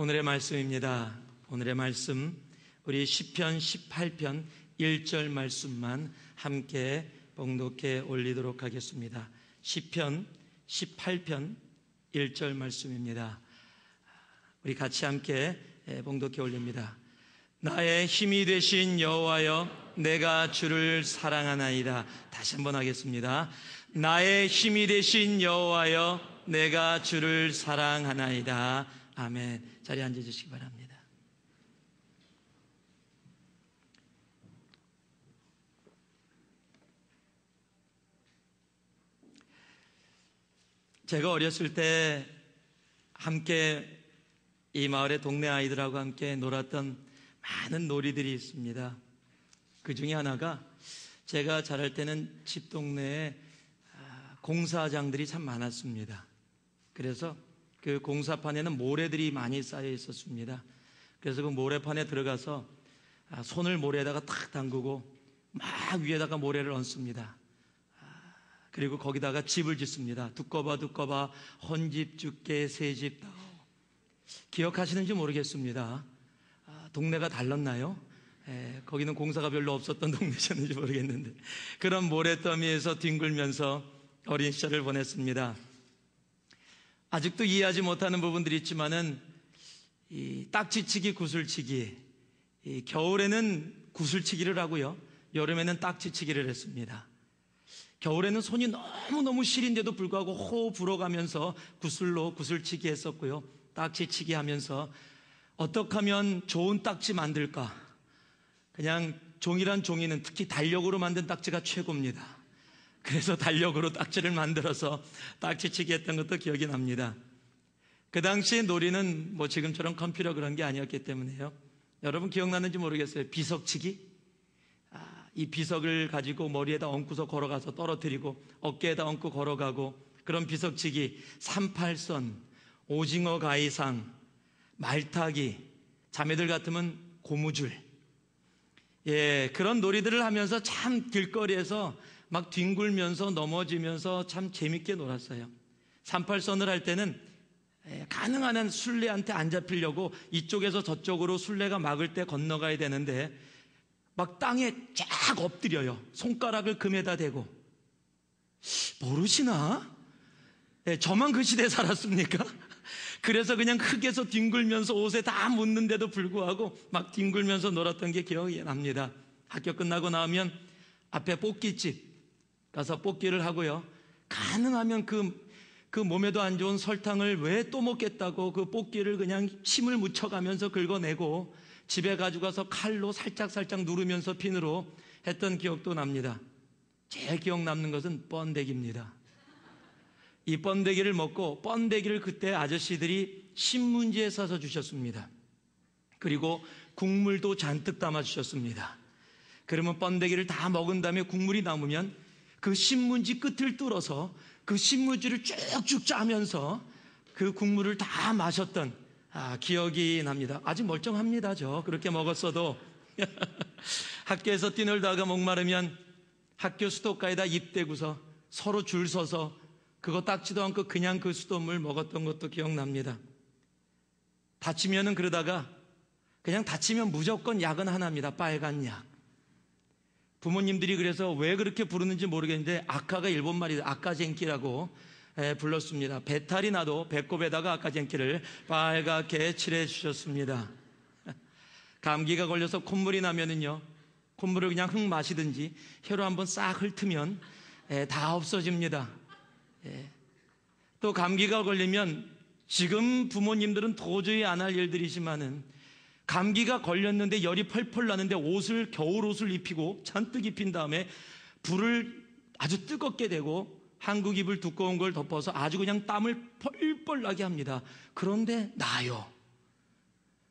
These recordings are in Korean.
오늘의 말씀입니다. 오늘의 말씀, 우리 시편 18편 1절 말씀만 함께 봉독해 올리도록 하겠습니다. 시편 18편 1절 말씀입니다. 우리 같이 함께 봉독해 올립니다. 나의 힘이 되신 여호와여, 내가 주를 사랑하나이다. 다시 한번 하겠습니다. 나의 힘이 되신 여호와여, 내가 주를 사랑하나이다. 아멘. 자리에 앉아주시기 바랍니다. 제가 어렸을 때 함께 이 마을의 동네 아이들하고 함께 놀았던 많은 놀이들이 있습니다. 그 중에 하나가, 제가 자랄 때는 집 동네에 공사장들이 참 많았습니다. 그래서 그 공사판에는 모래들이 많이 쌓여 있었습니다. 그래서 그 모래판에 들어가서 손을 모래에다가 탁 담그고 막 위에다가 모래를 얹습니다. 그리고 거기다가 집을 짓습니다. 두꺼봐 헌집 죽게 새집 다오. 기억하시는지 모르겠습니다. 동네가 달랐나요? 거기는 공사가 별로 없었던 동네셨는지 모르겠는데, 그런 모래더미에서 뒹굴면서 어린 시절을 보냈습니다. 아직도 이해하지 못하는 부분들이 있지만은, 이 딱지치기, 구슬치기, 이 겨울에는 구슬치기를 하고요, 여름에는 딱지치기를 했습니다. 겨울에는 손이 너무너무 시린데도 불구하고 호흡 불어가면서 구슬로 구슬치기 했었고요, 딱지치기 하면서 어떻게 하면 좋은 딱지 만들까, 그냥 종이란 종이는 특히 달력으로 만든 딱지가 최고입니다. 그래서 달력으로 딱지를 만들어서 딱지치기 했던 것도 기억이 납니다. 그 당시에 놀이는 뭐 지금처럼 컴퓨터 그런 게 아니었기 때문에요, 여러분 기억나는지 모르겠어요. 비석치기? 이 비석을 가지고 머리에다 얹고서 걸어가서 떨어뜨리고 어깨에다 얹고 걸어가고, 그런 비석치기, 38선, 오징어 가이상, 말타기, 자매들 같으면 고무줄, 그런 놀이들을 하면서 참 길거리에서 막 뒹굴면서 넘어지면서 참 재밌게 놀았어요. 38선을 할 때는 가능한 한 술래한테 안 잡히려고 이쪽에서 저쪽으로 술래가 막을 때 건너가야 되는데 막 땅에 쫙 엎드려요. 손가락을 금에다 대고. 모르시나? 저만 그 시대에 살았습니까? 그래서 그냥 흙에서 뒹굴면서 옷에 다 묻는데도 불구하고 막 뒹굴면서 놀았던 게 기억이 납니다. 학교 끝나고 나오면 앞에 뽑기집 가서 뽑기를 하고요, 가능하면 그 몸에도 안 좋은 설탕을 왜 또 먹겠다고 그 뽑기를 그냥 침을 묻혀가면서 긁어내고 집에 가져가서 칼로 살짝 누르면서 핀으로 했던 기억도 납니다. 제일 기억 남는 것은 번데기입니다. 이 번데기를 먹고, 번데기를 그때 아저씨들이 신문지에 싸서 주셨습니다. 그리고 국물도 잔뜩 담아 주셨습니다. 그러면 번데기를 다 먹은 다음에 국물이 남으면 그 신문지 끝을 뚫어서 그 신문지를 쭉쭉 짜면서 그 국물을 다 마셨던 기억이 납니다. 아직 멀쩡합니다. 저 그렇게 먹었어도. 학교에서 뛰놀다가 목마르면 학교 수도가에다 입대고서 서로 줄 서서 그거 닦지도 않고 그냥 그 수돗물 먹었던 것도 기억납니다. 다치면은 그러다가, 그냥 다치면 무조건 약은 하나입니다. 빨간 약. 부모님들이 그래서 왜 그렇게 부르는지 모르겠는데 아카가 일본 말이에요. 아카젠키라고 불렀습니다. 배탈이 나도 배꼽에다가 아카젠키를 빨갛게 칠해 주셨습니다. 감기가 걸려서 콧물이 나면은요, 콧물을 그냥 흙 마시든지 혀로 한번 싹 훑으면 다 없어집니다. 또 감기가 걸리면, 지금 부모님들은 도저히 안 할 일들이지만은, 감기가 걸렸는데 열이 펄펄 나는데 겨울 옷을 입히고 잔뜩 입힌 다음에 불을 아주 뜨겁게 대고 한국 이불 두꺼운 걸 덮어서 아주 그냥 땀을 펄펄 나게 합니다. 그런데 나요.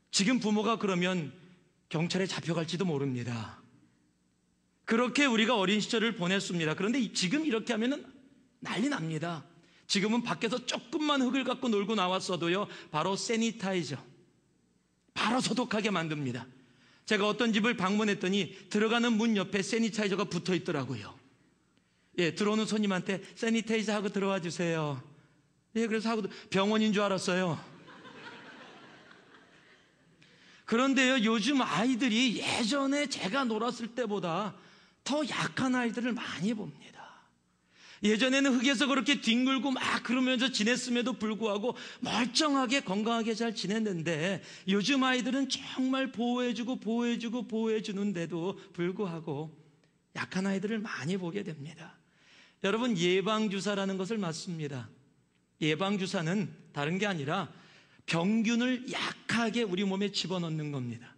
지금 부모가 그러면 경찰에 잡혀갈지도 모릅니다. 그렇게 우리가 어린 시절을 보냈습니다. 그런데 지금 이렇게 하면은 난리 납니다. 지금은 밖에서 조금만 흙을 갖고 놀고 나왔어도요, 바로 세니타이저, 바로 소독하게 만듭니다. 제가 어떤 집을 방문했더니 들어가는 문 옆에 세니타이저가 붙어 있더라고요. 들어오는 손님한테 세니타이저 하고 들어와 주세요. 그래서 하고, 병원인 줄 알았어요. 그런데요, 요즘 아이들이 예전에 제가 놀았을 때보다 더 약한 아이들을 많이 봅니다. 예전에는 흙에서 그렇게 뒹굴고 막 그러면서 지냈음에도 불구하고 멀쩡하게 건강하게 잘 지냈는데, 요즘 아이들은 정말 보호해주는데도 불구하고 약한 아이들을 많이 보게 됩니다. 여러분, 예방주사라는 것을 맞습니다. 예방주사는 다른 게 아니라 병균을 약하게 우리 몸에 집어넣는 겁니다.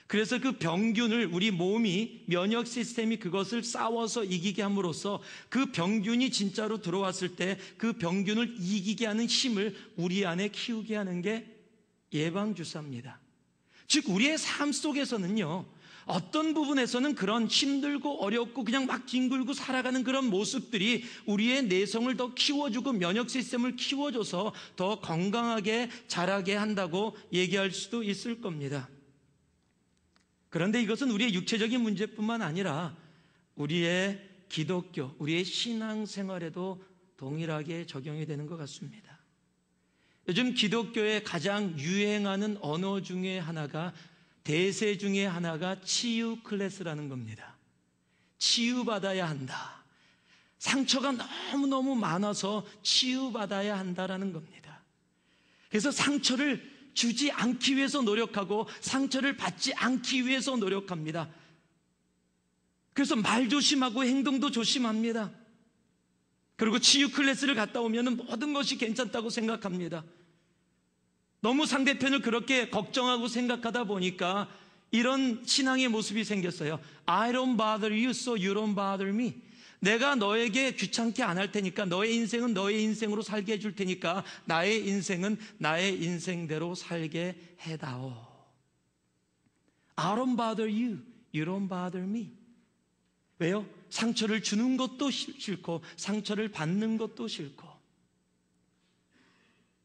그래서 그 병균을 우리 몸이, 면역 시스템이 그것을 싸워서 이기게 함으로써 그 병균이 진짜로 들어왔을 때 그 병균을 이기게 하는 힘을 우리 안에 키우게 하는 게 예방주사입니다. 즉 우리의 삶 속에서는요, 어떤 부분에서는 그런 힘들고 어렵고 그냥 막 뒹굴고 살아가는 그런 모습들이 우리의 내성을 더 키워주고 면역 시스템을 키워줘서 더 건강하게 자라게 한다고 얘기할 수도 있을 겁니다. 그런데 이것은 우리의 육체적인 문제뿐만 아니라 우리의 기독교, 우리의 신앙생활에도 동일하게 적용이 되는 것 같습니다. 요즘 기독교에 가장 유행하는 언어 중에 하나가, 대세 중에 하나가 치유 클래스라는 겁니다. 치유받아야 한다. 상처가 너무너무 많아서 치유받아야 한다라는 겁니다. 그래서 상처를 주지 않기 위해서 노력하고 상처를 받지 않기 위해서 노력합니다. 그래서 말 조심하고 행동도 조심합니다. 그리고 치유 클래스를 갔다 오면 모든 것이 괜찮다고 생각합니다. 너무 상대편을 그렇게 걱정하고 생각하다 보니까 이런 신앙의 모습이 생겼어요. I don't bother you, so you don't bother me. 내가 너에게 귀찮게 안 할 테니까, 너의 인생은 너의 인생으로 살게 해줄 테니까 나의 인생은 나의 인생대로 살게 해다오. I don't bother you, you don't bother me. 왜요? 상처를 주는 것도 싫고 상처를 받는 것도 싫고.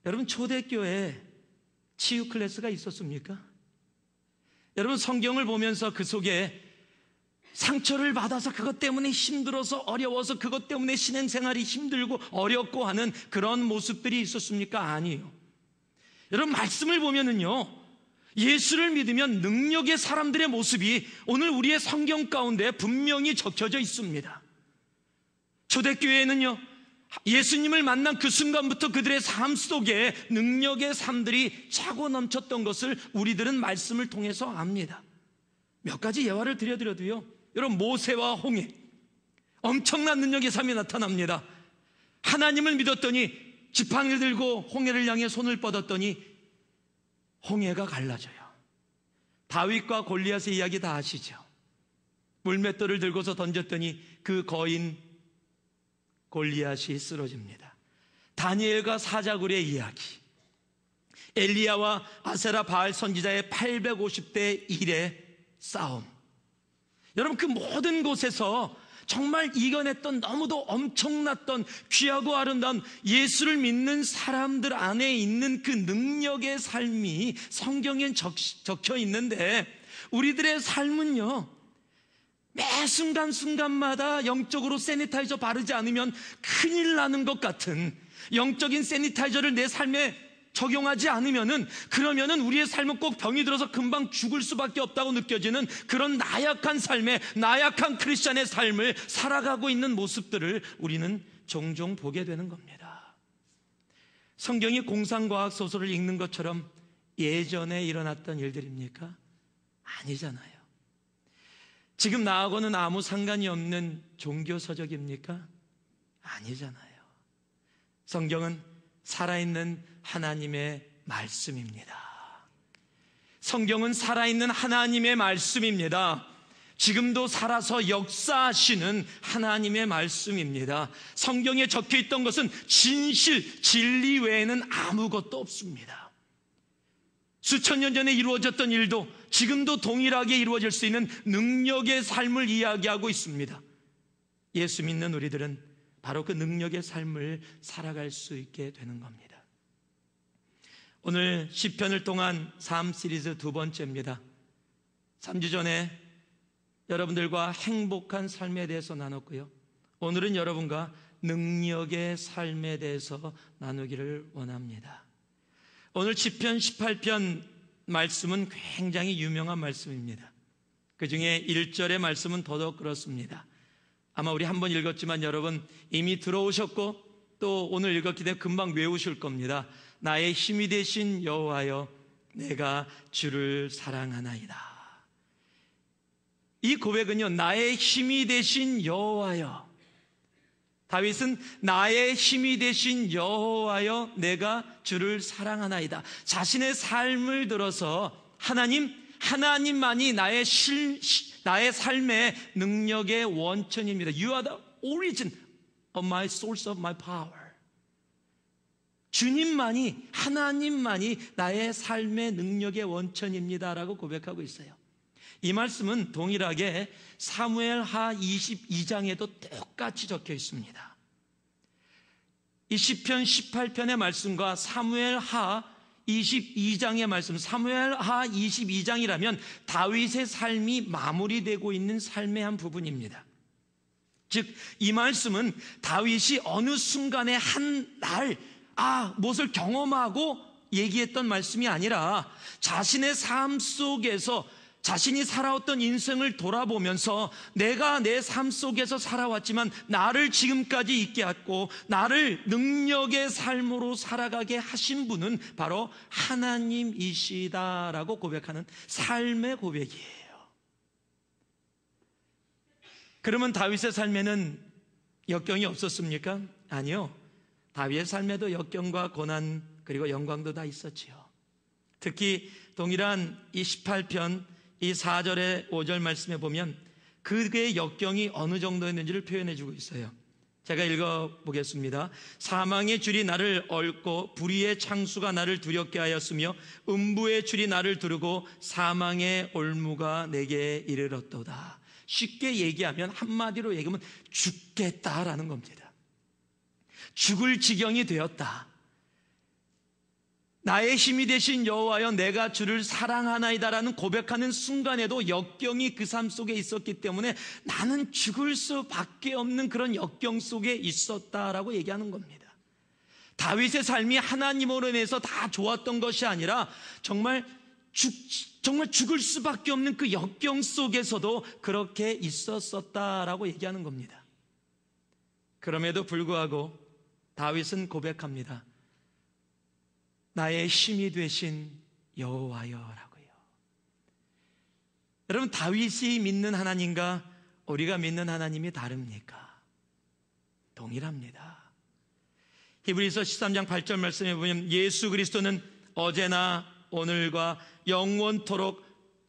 여러분, 초대교회에 치유 클래스가 있었습니까? 여러분, 성경을 보면서 그 속에 상처를 받아서 그것 때문에 힘들어서 어려워서 그것 때문에 신앙생활이 힘들고 어렵고 하는 그런 모습들이 있었습니까? 아니에요. 여러분, 말씀을 보면은요, 예수를 믿으면 능력의 사람들의 모습이 오늘 우리의 성경 가운데 분명히 적혀져 있습니다. 초대교회에는요, 예수님을 만난 그 순간부터 그들의 삶 속에 능력의 삶들이 차고 넘쳤던 것을 우리들은 말씀을 통해서 압니다. 몇 가지 예화를 드려드려도요, 여러분, 모세와 홍해, 엄청난 능력의 삶이 나타납니다. 하나님을 믿었더니 지팡이를 들고 홍해를 향해 손을 뻗었더니 홍해가 갈라져요. 다윗과 골리앗의 이야기 다 아시죠? 물맷돌을 들고서 던졌더니 그 거인 골리앗이 쓰러집니다. 다니엘과 사자굴의 이야기, 엘리야와 아세라 바알 선지자의 850대 1의 싸움. 여러분, 그 모든 곳에서 정말 이겨냈던, 너무도 엄청났던 귀하고 아름다운 예수를 믿는 사람들 안에 있는 그 능력의 삶이 성경에 적혀 있는데, 우리들의 삶은요, 매 순간순간마다 영적으로 세니타이저 바르지 않으면 큰일 나는 것 같은, 영적인 세니타이저를 내 삶에 적용하지 않으면은, 그러면은 우리의 삶은 꼭 병이 들어서 금방 죽을 수밖에 없다고 느껴지는 그런 나약한 삶의, 나약한 크리스찬의 삶을 살아가고 있는 모습들을 우리는 종종 보게 되는 겁니다. 성경이 공상과학 소설을 읽는 것처럼 예전에 일어났던 일들입니까? 아니잖아요. 지금 나하고는 아무 상관이 없는 종교 서적입니까? 아니잖아요. 성경은 살아있는 하나님의 말씀입니다. 성경은 살아있는 하나님의 말씀입니다. 지금도 살아서 역사하시는 하나님의 말씀입니다. 성경에 적혀있던 것은 진실, 진리 외에는 아무것도 없습니다. 수천 년 전에 이루어졌던 일도 지금도 동일하게 이루어질 수 있는 능력의 삶을 이야기하고 있습니다. 예수 믿는 우리들은 바로 그 능력의 삶을 살아갈 수 있게 되는 겁니다. 오늘 시편을 통한 삶 시리즈 두 번째입니다. 3주 전에 여러분들과 행복한 삶에 대해서 나눴고요, 오늘은 여러분과 능력의 삶에 대해서 나누기를 원합니다. 오늘 시편 18편 말씀은 굉장히 유명한 말씀입니다. 그 중에 1절의 말씀은 더더욱 그렇습니다. 아마 우리 한번 읽었지만 여러분 이미 들어오셨고 또 오늘 읽었기 때문에 금방 외우실 겁니다. 나의 힘이 되신 여호와여, 내가 주를 사랑하나이다. 이 고백은요, 나의 힘이 되신 여호와여, 다윗은 나의 힘이 되신 여호와여, 내가 주를 사랑하나이다. 자신의 삶을 들어서 하나님만이 나의 삶의 능력의 원천입니다. You are the origin of my source of my power. 주님만이, 하나님만이 나의 삶의 능력의 원천입니다라고 고백하고 있어요. 이 말씀은 동일하게 사무엘하 22장에도 똑같이 적혀 있습니다. 이 시편 18편의 말씀과 사무엘하 22장의 말씀, 사무엘하 22장이라면 다윗의 삶이 마무리되고 있는 삶의 한 부분입니다. 즉, 이 말씀은 다윗이 어느 순간에 한 날, 무엇을 경험하고 얘기했던 말씀이 아니라 자신의 삶 속에서 자신이 살아왔던 인생을 돌아보면서 내가 내 삶 속에서 살아왔지만 나를 지금까지 있게 했고 나를 능력의 삶으로 살아가게 하신 분은 바로 하나님이시다라고 고백하는 삶의 고백이에요. 그러면 다윗의 삶에는 역경이 없었습니까? 아니요. 다윗의 삶에도 역경과 고난 그리고 영광도 다 있었지요. 특히 동일한 이 18편 이 4절의 5절 말씀에 보면 그의 역경이 어느 정도였는지를 표현해 주고 있어요. 제가 읽어보겠습니다. 사망의 줄이 나를 얽고 불의의 창수가 나를 두렵게 하였으며 음부의 줄이 나를 두르고 사망의 올무가 내게 이르렀도다. 쉽게 얘기하면, 한마디로 얘기하면 죽겠다라는 겁니다. 죽을 지경이 되었다. 나의 힘이 되신 여호와여, 내가 주를 사랑하나이다라는 고백하는 순간에도 역경이 그 삶 속에 있었기 때문에 나는 죽을 수밖에 없는 그런 역경 속에 있었다라고 얘기하는 겁니다. 다윗의 삶이 하나님으로 인해서 다 좋았던 것이 아니라 정말 죽을 수밖에 없는 그 역경 속에서도 그렇게 있었었다라고 얘기하는 겁니다. 그럼에도 불구하고 다윗은 고백합니다. 나의 힘이 되신 여호와여라고요. 여러분, 다윗이 믿는 하나님과 우리가 믿는 하나님이 다릅니까? 동일합니다. 히브리서 13장 8절 말씀에 보면 예수 그리스도는 어제나 오늘과 영원토록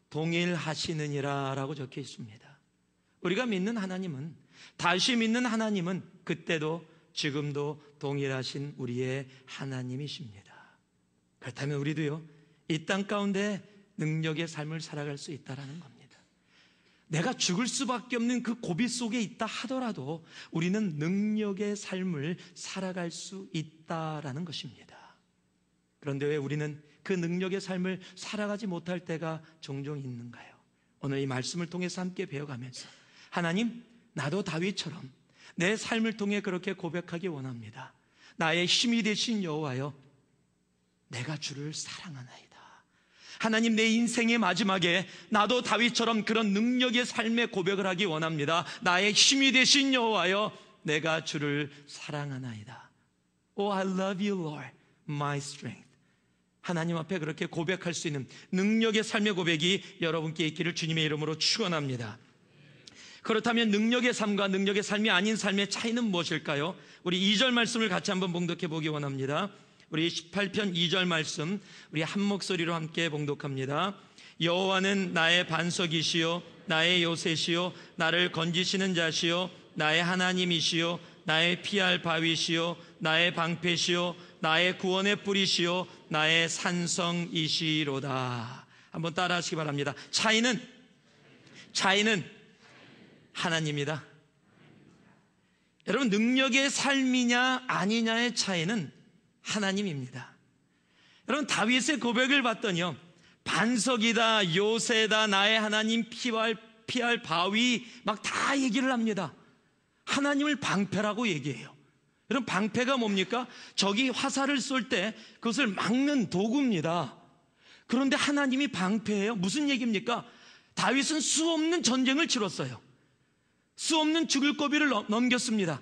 동일하시느니라 라고 적혀 있습니다. 우리가 믿는 하나님은, 다윗이 믿는 하나님은 그때도 지금도 동일하신 우리의 하나님이십니다. 그렇다면 우리도요, 이 땅 가운데 능력의 삶을 살아갈 수 있다는 겁니다. 내가 죽을 수밖에 없는 그 고비 속에 있다 하더라도 우리는 능력의 삶을 살아갈 수 있다는 것입니다. 그런데 왜 우리는 그 능력의 삶을 살아가지 못할 때가 종종 있는가요? 오늘 이 말씀을 통해서 함께 배워가면서 하나님, 나도 다윗처럼 내 삶을 통해 그렇게 고백하기 원합니다. 나의 힘이 되신 여호와여, 내가 주를 사랑하나이다. 하나님, 내 인생의 마지막에 나도 다윗처럼 그런 능력의 삶의 고백을 하기 원합니다. 나의 힘이 되신 여호와여, 내가 주를 사랑하나이다. Oh, I love you, Lord, my strength. 하나님 앞에 그렇게 고백할 수 있는 능력의 삶의 고백이 여러분께 있기를 주님의 이름으로 축원합니다. 그렇다면 능력의 삶과 능력의 삶이 아닌 삶의 차이는 무엇일까요? 우리 2절 말씀을 같이 한번 봉독해 보기 원합니다. 우리 18편 2절 말씀, 우리 한 목소리로 함께 봉독합니다. 여호와는 나의 반석이시요 나의 요새시요 나를 건지시는 자시요 나의 하나님이시요 나의 피할 바위시요 나의 방패시요 나의 구원의 뿌리시요 나의 산성이시로다. 한번 따라 하시기 바랍니다. 차이는 하나님이다. 여러분, 능력의 삶이냐 아니냐의 차이는 하나님입니다. 여러분, 다윗의 고백을 봤더니요, 반석이다, 요새다, 나의 하나님, 피할 바위 막 다 얘기를 합니다. 하나님을 방패라고 얘기해요. 여러분, 방패가 뭡니까? 적이 화살을 쏠 때 그것을 막는 도구입니다. 그런데 하나님이 방패예요. 무슨 얘기입니까? 다윗은 수없는 전쟁을 치렀어요. 수없는 죽을 고비를 넘겼습니다.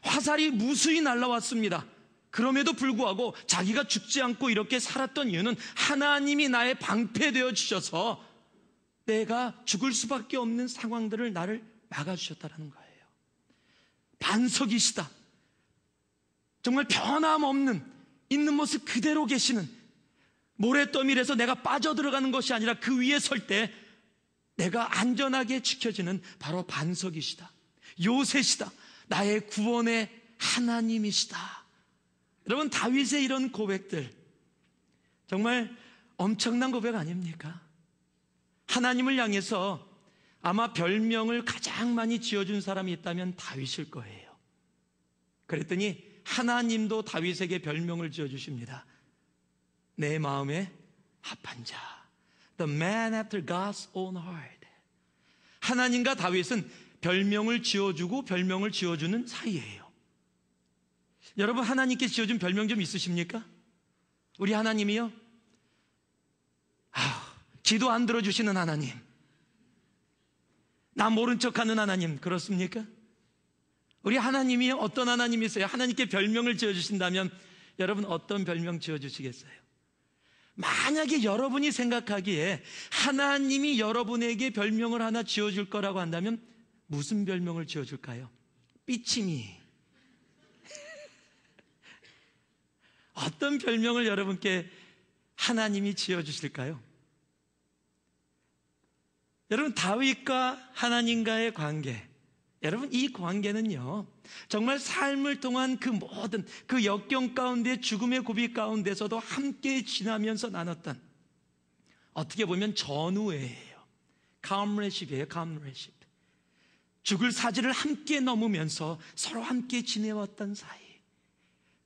화살이 무수히 날아왔습니다. 그럼에도 불구하고 자기가 죽지 않고 이렇게 살았던 이유는 하나님이 나의 방패 되어 주셔서 내가 죽을 수밖에 없는 상황들을 나를 막아주셨다는 거예요. 반석이시다. 정말 변함없는, 있는 모습 그대로 계시는, 모래더미에서 내가 빠져들어가는 것이 아니라 그 위에 설 때 내가 안전하게 지켜지는 바로 반석이시다. 요새시다. 나의 구원의 하나님이시다. 여러분, 다윗의 이런 고백들 정말 엄청난 고백 아닙니까? 하나님을 향해서 아마 별명을 가장 많이 지어준 사람이 있다면 다윗일 거예요. 그랬더니 하나님도 다윗에게 별명을 지어주십니다. 내 마음에 합한 자, The man after God's own heart. 하나님과 다윗은 별명을 지어주고 별명을 지어주는 사이예요. 여러분, 하나님께 지어준 별명 좀 있으십니까? 우리 하나님이요? 기도 안 들어주시는 하나님, 나 모른 척하는 하나님, 그렇습니까? 우리 하나님이 어떤 하나님이세요? 하나님께 별명을 지어주신다면 여러분 어떤 별명 지어주시겠어요? 만약에 여러분이 생각하기에 하나님이 여러분에게 별명을 하나 지어줄 거라고 한다면 무슨 별명을 지어줄까요? 삐치미. 어떤 별명을 여러분께 하나님이 지어주실까요? 여러분, 다윗과 하나님과의 관계, 여러분, 이 관계는요 정말 삶을 통한 그 모든 그 역경 가운데, 죽음의 고비 가운데서도 함께 지나면서 나눴던, 어떻게 보면 전우애예요. comradeship이에요. comradeship. 죽을 사지를 함께 넘으면서 서로 함께 지내왔던 사이.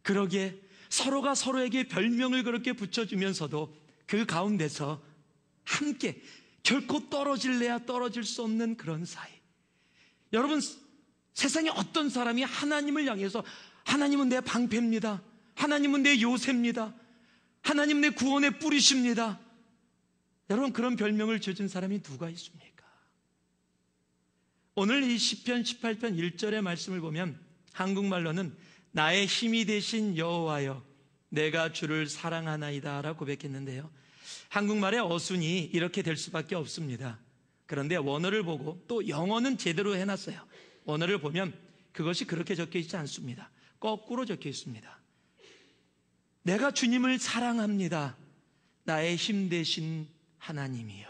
그러기에 서로가 서로에게 별명을 그렇게 붙여주면서도 그 가운데서 함께 결코 떨어질래야 떨어질 수 없는 그런 사이. 여러분, 세상에 어떤 사람이 하나님을 향해서 하나님은 내 방패입니다, 하나님은 내 요새입니다, 하나님 내 구원의 뿌리십니다, 여러분, 그런 별명을 지어준 사람이 누가 있습니까? 오늘 이 시편 18편 1절의 말씀을 보면 한국말로는 나의 힘이 되신 여호와여 내가 주를 사랑하나이다 라고 고백했는데요, 한국말의 어순이 이렇게 될 수밖에 없습니다. 그런데 원어를 보고, 또 영어는 제대로 해놨어요. 원어를 보면 그것이 그렇게 적혀 있지 않습니다. 거꾸로 적혀 있습니다. 내가 주님을 사랑합니다, 나의 힘 되신 하나님이요.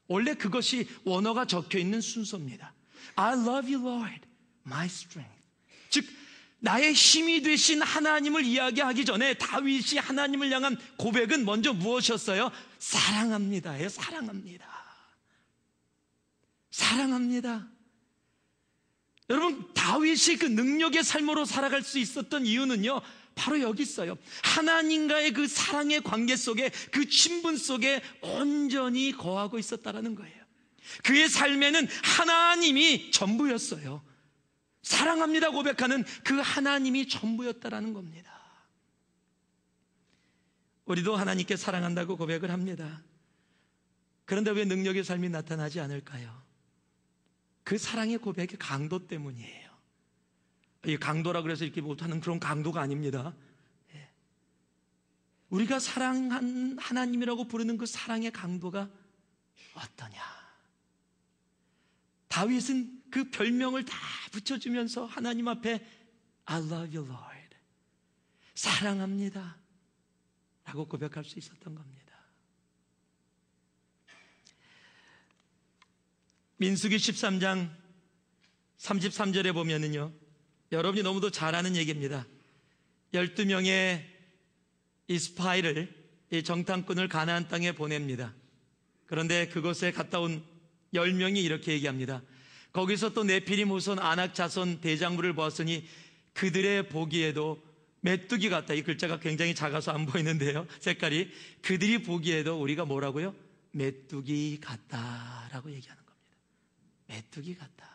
원래 그것이 원어가 적혀 있는 순서입니다. I love you, Lord, my strength. 즉 나의 힘이 되신 하나님을 이야기하기 전에 다윗이 하나님을 향한 고백은 먼저 무엇이었어요? 사랑합니다예요. 사랑합니다. 사랑합니다. 여러분, 다윗이 그 능력의 삶으로 살아갈 수 있었던 이유는요 바로 여기 있어요. 하나님과의 그 사랑의 관계 속에, 그 친분 속에 온전히 거하고 있었다는 거예요. 그의 삶에는 하나님이 전부였어요. 사랑합니다 고백하는 그 하나님이 전부였다라는 겁니다. 우리도 하나님께 사랑한다고 고백을 합니다. 그런데 왜 능력의 삶이 나타나지 않을까요? 그 사랑의 고백의 강도 때문이에요. 이 강도라 그래서 이렇게 못하는 그런 강도가 아닙니다. 우리가 사랑한 하나님이라고 부르는 그 사랑의 강도가 어떠냐? 다윗은 그 별명을 다 붙여주면서 하나님 앞에 I love you, Lord, 사랑합니다 라고 고백할 수 있었던 겁니다. 민수기 13장 33절에 보면은요, 여러분이 너무도 잘 아는 얘기입니다. 12명의 이 스파이를, 이 정탐꾼을 가나안 땅에 보냅니다. 그런데 그곳에 갔다 온 10명이 이렇게 얘기합니다. 거기서 또 네피림 후손 아낙 자손 대장부를 보았으니 그들의 보기에도 메뚜기 같다. 이 글자가 굉장히 작아서 안 보이는데요, 색깔이. 그들이 보기에도 우리가 뭐라고요? 메뚜기 같다라고 얘기하는 겁니다. 메뚜기 같다.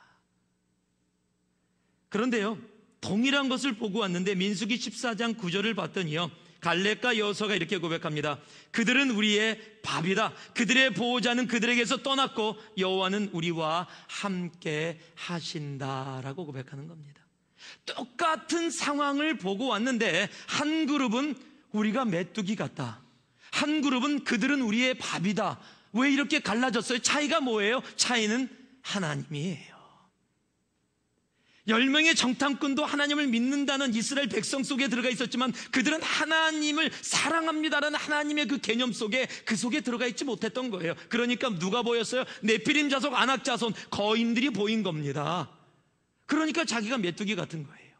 그런데요, 동일한 것을 보고 왔는데 민수기 14장 9절을 봤더니요, 갈렙과 여호수아가 이렇게 고백합니다. 그들은 우리의 밥이다. 그들의 보호자는 그들에게서 떠났고 여호와는 우리와 함께 하신다라고 고백하는 겁니다. 똑같은 상황을 보고 왔는데 한 그룹은 우리가 메뚜기 같다. 한 그룹은 그들은 우리의 밥이다. 왜 이렇게 갈라졌어요? 차이가 뭐예요? 차이는 하나님이에요. 10명의 정탐꾼도 하나님을 믿는다는 이스라엘 백성 속에 들어가 있었지만 그들은 하나님을 사랑합니다라는 하나님의 그 개념 속에 그 속에 들어가 있지 못했던 거예요. 그러니까 누가 보였어요? 네피림 자손, 아낙 자손, 거인들이 보인 겁니다. 그러니까 자기가 메뚜기 같은 거예요.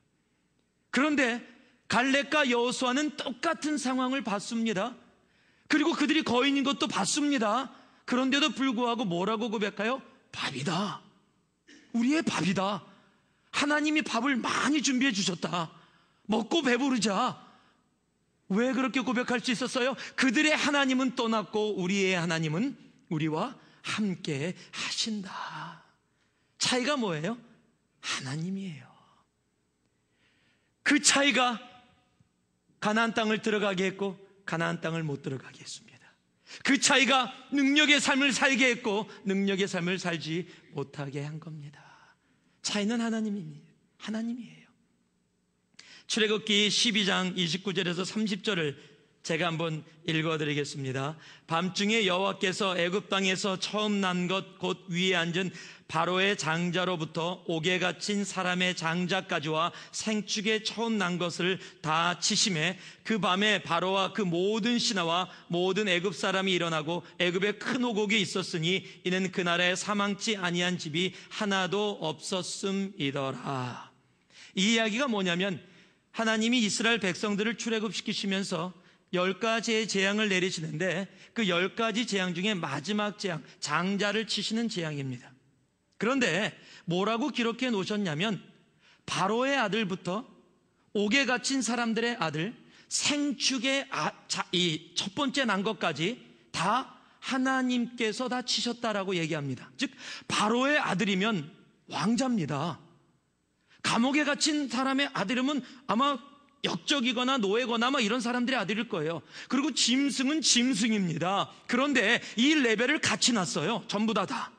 그런데 갈렙과 여호수아는 똑같은 상황을 봤습니다. 그리고 그들이 거인인 것도 봤습니다. 그런데도 불구하고 뭐라고 고백해요? 밥이다. 우리의 밥이다. 하나님이 밥을 많이 준비해 주셨다. 먹고 배부르자. 왜 그렇게 고백할 수 있었어요? 그들의 하나님은 떠났고 우리의 하나님은 우리와 함께 하신다. 차이가 뭐예요? 하나님이에요. 그 차이가 가나안 땅을 들어가게 했고 가나안 땅을 못 들어가게 했습니다. 그 차이가 능력의 삶을 살게 했고 능력의 삶을 살지 못하게 한 겁니다. 차이는 하나님이에요. 출애굽기 12장 29절에서 30절을 제가 한번 읽어드리겠습니다. 밤중에 여호와께서 애굽 땅에서 처음 난 것 곧 위에 앉은 바로의 장자로부터 옥에 갇힌 사람의 장자까지와 생축에 처음 난 것을 다 치심해 그 밤에 바로와 그 모든 신하와 모든 애굽 사람이 일어나고 애굽에 큰 오곡이 있었으니 이는 그날에 사망치 아니한 집이 하나도 없었음이더라. 이 이야기가 뭐냐면 하나님이 이스라엘 백성들을 출애굽시키시면서 10가지의 재앙을 내리시는데 그 10가지 재앙 중에 마지막 재앙, 장자를 치시는 재앙입니다. 그런데 뭐라고 기록해 놓으셨냐면 바로의 아들부터 옥에 갇힌 사람들의 아들, 생축의 이 첫 번째 난 것까지 다 하나님께서 다 치셨다라고 얘기합니다. 즉 바로의 아들이면 왕자입니다. 감옥에 갇힌 사람의 아들이면 아마 역적이거나 노예거나 뭐 이런 사람들의 아들일 거예요. 그리고 짐승은 짐승입니다. 그런데 이 레벨을 같이 놨어요. 전부 다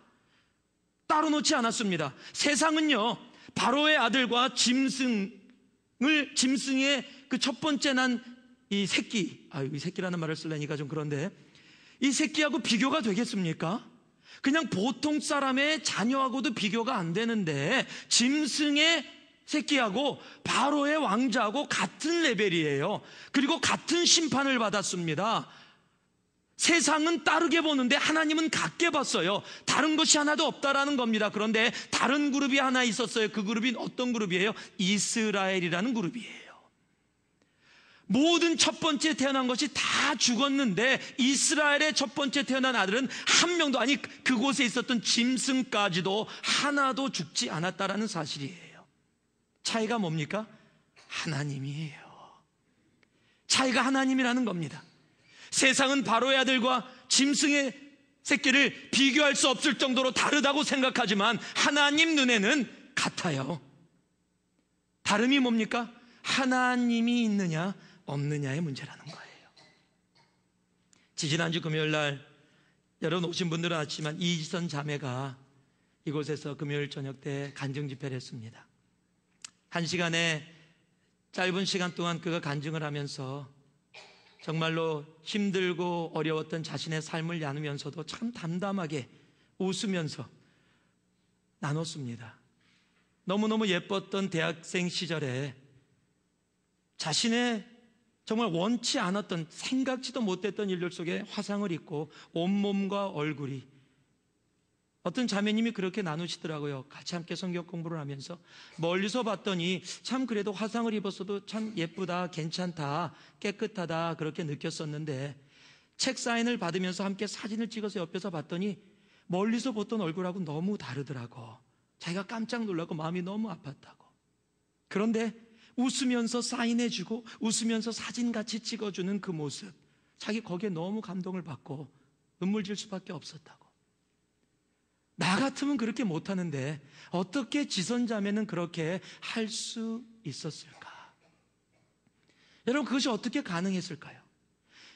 따로 놓지 않았습니다. 세상은요 바로의 아들과 짐승의 그 첫 번째 난 이 새끼, 이 새끼라는 말을 쓰려니까 좀 그런데 이 새끼하고 비교가 되겠습니까? 그냥 보통 사람의 자녀하고도 비교가 안 되는데 짐승의 새끼하고 바로의 왕자하고 같은 레벨이에요. 그리고 같은 심판을 받았습니다. 세상은 따르게 보는데 하나님은 같게 봤어요. 다른 것이 하나도 없다라는 겁니다. 그런데 다른 그룹이 하나 있었어요. 그 그룹이 어떤 그룹이에요? 이스라엘이라는 그룹이에요. 모든 첫 번째 태어난 것이 다 죽었는데 이스라엘의 첫 번째 태어난 아들은 한 명도, 아니 그곳에 있었던 짐승까지도 하나도 죽지 않았다라는 사실이에요. 차이가 뭡니까? 하나님이에요. 차이가 하나님이라는 겁니다. 세상은 바로의 아들과 짐승의 새끼를 비교할 수 없을 정도로 다르다고 생각하지만 하나님 눈에는 같아요. 다름이 뭡니까? 하나님이 있느냐 없느냐의 문제라는 거예요. 지지난주 금요일 날 여러분 오신 분들은 아시지만 이지선 자매가 이곳에서 금요일 저녁 때 간증 집회를 했습니다. 1시간의 짧은 시간 동안 그가 간증을 하면서 정말로 힘들고 어려웠던 자신의 삶을 나누면서도 참 담담하게 웃으면서 나눴습니다. 너무너무 예뻤던 대학생 시절에 자신의 정말 원치 않았던, 생각지도 못했던 일들 속에 화상을 입고 온몸과 얼굴이, 어떤 자매님이 그렇게 나누시더라고요. 같이 함께 성경 공부를 하면서 멀리서 봤더니 참 그래도 화상을 입었어도 참 예쁘다, 괜찮다, 깨끗하다 그렇게 느꼈었는데 책 사인을 받으면서 함께 사진을 찍어서 옆에서 봤더니 멀리서 보던 얼굴하고 너무 다르더라고. 자기가 깜짝 놀라고 마음이 너무 아팠다고. 그런데 웃으면서 사인해주고 웃으면서 사진같이 찍어주는 그 모습, 자기 거기에 너무 감동을 받고 눈물 질 수밖에 없었다고. 나 같으면 그렇게 못하는데 어떻게 지선자매는 그렇게 할 수 있었을까? 여러분, 그것이 어떻게 가능했을까요?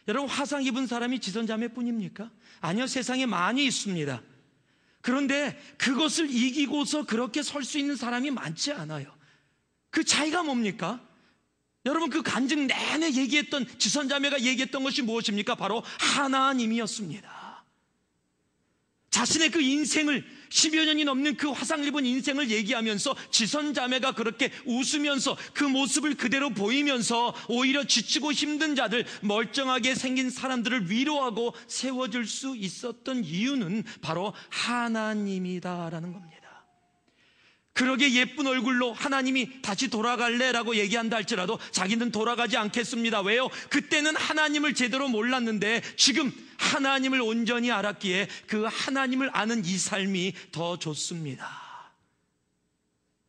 여러분, 화상 입은 사람이 지선자매뿐입니까? 아니요, 세상에 많이 있습니다. 그런데 그것을 이기고서 그렇게 설 수 있는 사람이 많지 않아요. 그 차이가 뭡니까? 여러분, 그 간증 내내 얘기했던, 지선자매가 얘기했던 것이 무엇입니까? 바로 하나님이었습니다. 자신의 그 인생을, 10여 년이 넘는 그 화상 입은 인생을 얘기하면서 지선자매가 그렇게 웃으면서 그 모습을 그대로 보이면서 오히려 지치고 힘든 자들, 멀쩡하게 생긴 사람들을 위로하고 세워줄 수 있었던 이유는 바로 하나님이다라는 겁니다. 그러게 예쁜 얼굴로 하나님이 다시 돌아갈래? 라고 얘기한다 할지라도 자기는 돌아가지 않겠습니다. 왜요? 그때는 하나님을 제대로 몰랐는데 지금 하나님을 온전히 알았기에 그 하나님을 아는 이 삶이 더 좋습니다.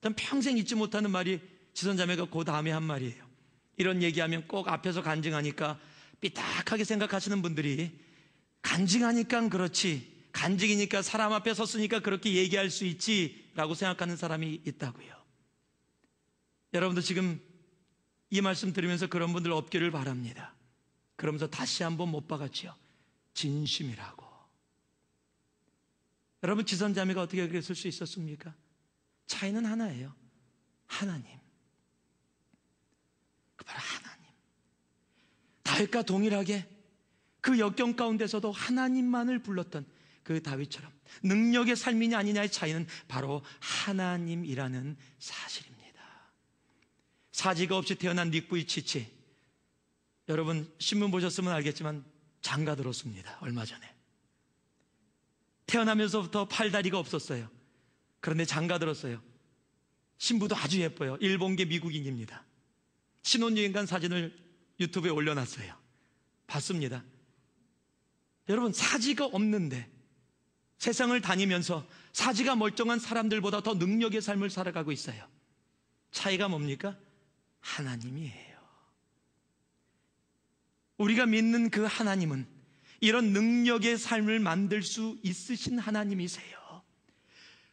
전 평생 잊지 못하는 말이 지선자매가 그 다음에 한 말이에요. 이런 얘기하면 꼭 앞에서 간증하니까 삐딱하게 생각하시는 분들이, 간증하니까 그렇지, 간증이니까 사람 앞에 섰으니까 그렇게 얘기할 수 있지 라고 생각하는 사람이 있다고요. 여러분도 지금 이 말씀 들으면서 그런 분들 없기를 바랍니다. 그러면서 다시 한번 못 박았지요. 진심이라고. 여러분, 지선자매가 어떻게 그랬을 수 있었습니까? 차이는 하나예요. 하나님. 그 바로 하나님. 다윗과 동일하게 그 역경 가운데서도 하나님만을 불렀던 그 다윗처럼 능력의 삶이냐 아니냐의 차이는 바로 하나님이라는 사실입니다. 사지가 없이 태어난 닉 부이치치, 여러분 신문 보셨으면 알겠지만 장가 들었습니다. 얼마 전에. 태어나면서부터 팔다리가 없었어요. 그런데 장가 들었어요. 신부도 아주 예뻐요. 일본계 미국인입니다. 신혼여행 간 사진을 유튜브에 올려놨어요. 봤습니다. 여러분, 사지가 없는데 세상을 다니면서 사지가 멀쩡한 사람들보다 더 능력의 삶을 살아가고 있어요. 차이가 뭡니까? 하나님이에요. 우리가 믿는 그 하나님은 이런 능력의 삶을 만들 수 있으신 하나님이세요.